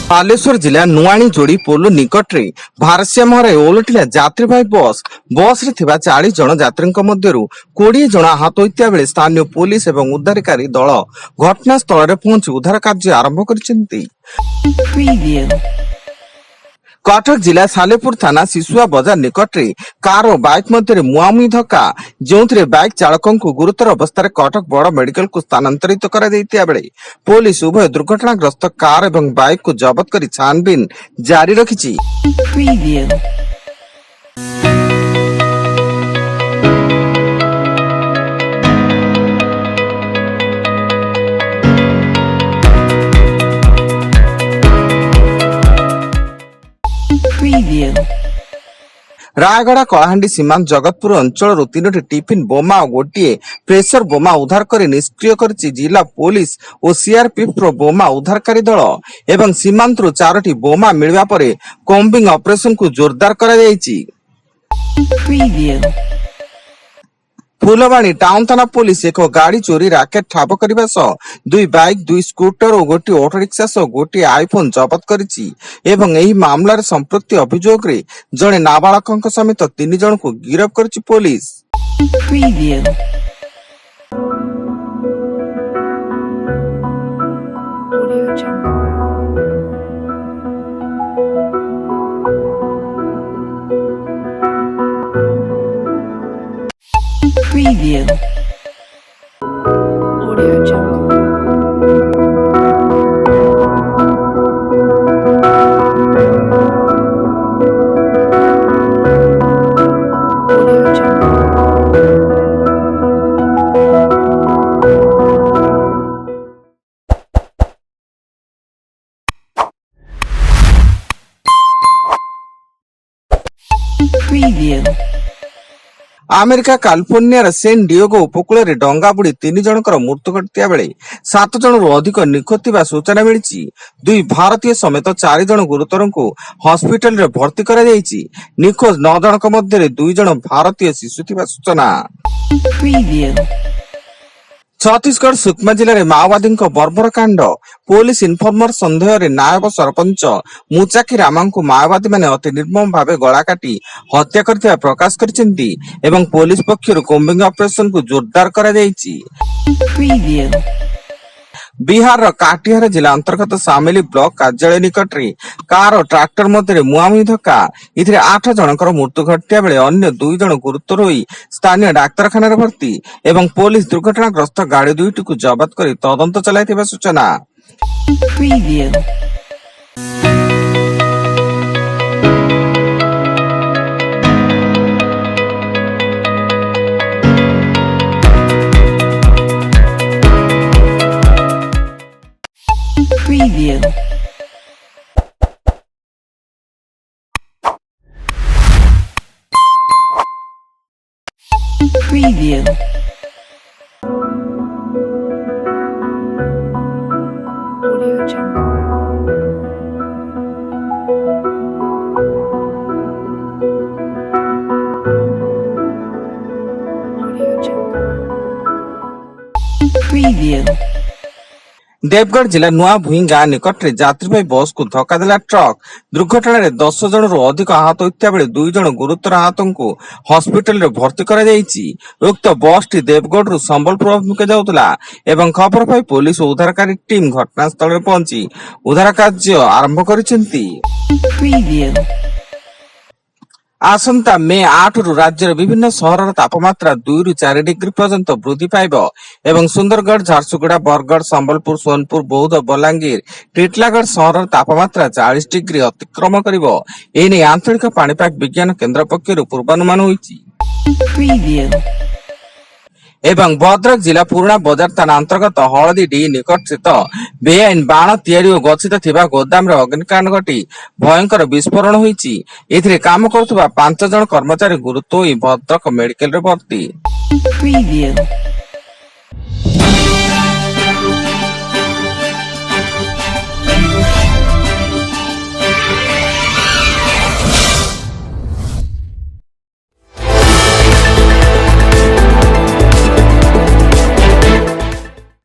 बालेश्वर जिला नुआणी जोड़ी पोलो निकट में भारसाम्य हराई ओलटिला यात्रीवाही बस रे थिबा 40 जन यात्री मध्यरु 20 जन आहत होइतिया बेले स्थानीय पुलिस एवं उद्धारकारी दल घटनास्थल रे पहुंची उद्धार कार्य आरंभ करिसेंती। कटक जिला सालेपुर थाना शिशुआ बजार निकट में कार और बाइक मध्य मुहांमुही धक्का जो बाइक चालक को गुरुतर अवस्था कटक बड़ मेडिकल को स्थानांतरित कर बेले पुलिस उभय दुर्घटनाग्रस्त कार और बाइक को जबत कर छानबीन जारी रखी। रायगड़ा कलाहांडी सीमांत जगतपुर अंचल 3टी टिफिन बोमा और गोटे प्रेसर बोमा उद्धार कर निष्क्रिय करिछि जिला पुलिस और सीआरपीएफ बोमा उद्धारकारी दल एवं सीमांत 4टी बोमा मिलवा पर कॉम्बिंग ऑपरेशन को जोरदार करा जायछि। फुलवाणी टाउन थाना पुलिस एक गाड़ी चोरी राकेट ठाब करने सह 2 बाइक 2 स्कूटर और गोटे ऑटो रिक्शा सह गोटे आईफोन जबत करिछि एवं एही मामलार संपृक्ति अभियोग रे जणे नाबालक समेत 3 जन को गिरफ्त करिछि police. Preview. Audio Jungle. Audio Jungle. Preview. America California San Diego उपकूल में डंगा बुड़ी 3 जनकर मृत्यु घटिया बेले 7 जनरू अधिक निखोज थिबा सूचना मिली। 2 भारतीय समेत 4 जन गुरुतर को हॉस्पिटल रे भर्ती करा जायछि। निखोज 9 जनक मध्य 2 जन भारतीय शिशु थिबा सूचना। छत्तीसगढ़ सुकमा जिले में माओवादी बर्बर कांड पुलिस इनफॉर्मर संदेह रे नायब सरपंच मुचाकी रामा को माओवादी माने अति निर्मम भावे गला काटी हत्या करथिबा प्रकाश करिसेंती एवं पुलिस पक्षरु कॉम्बिंग ऑपरेशन को जोरदार करा जायछि। बिहार काटिहार जिला अंतर्गत सामेली ब्लॉक कार्यालय निकट में कार और ट्रैक्टर मध्य मुहांमुही धक्का 8 जनकर मृत्यु घटिया बेले अन्य 2 जन गुरुतर होई स्थानीय डाक्तरखाना भर्ती एवं पुलिस दुर्घटनाग्रस्त गाड़ी 2टी को जबत कर तदंत चलाइथिबा सूचना। Preview. Preview. Audio Jungle. Audio Jungle. Preview. Deogarh जिला नुआ भूई गाँ निकट में यात्रीवाही बस को धक्का देला ट्रक दुर्घटना रे 10 जनरू अधिक आहत होइता बेले 2 जन गुरुतर आहत को हॉस्पिटल रे भर्ती करा जायछि। उक्त बस टी देवगढ़ रु संबलपुर अभिमुखे जाउतला एवं खबर पाई पुलिस और उद्धारकारी टीम घटनास्थल रे पहुंची उद्धार कार्य आरंभ करिसेंती। आसंता मे 8 रु राज्यर विभिन्न सहर तापमात्रा 2 रु 4 डिग्री पर्यंत वृद्धि पाइब एवं सुंदरगढ़ झारसुगुड़ा बरगढ़ संबलपुर सोनपुर बौद्ध बलांगीर टिटलागढ़ सहर तापमात्रा 40 डिग्री अतिक्रम करिब एने आंचलिक पाणीपाग विज्ञान केन्द्र पक्षरु पूर्वानुमान होइछि। एवं भद्रक जिला पुराना बजार थाना अंतर्गत हलदी डी निकट स्थित बेआईन बाण तैयारी और गच्छित थिबा गोदाम रे अग्निकांड घटी भयंकर विस्फोरण होइछि। एथिरे काम करुवा 5 जन कर्मचारी गुरुत्व भद्रक मेडिकल रे भर्ती।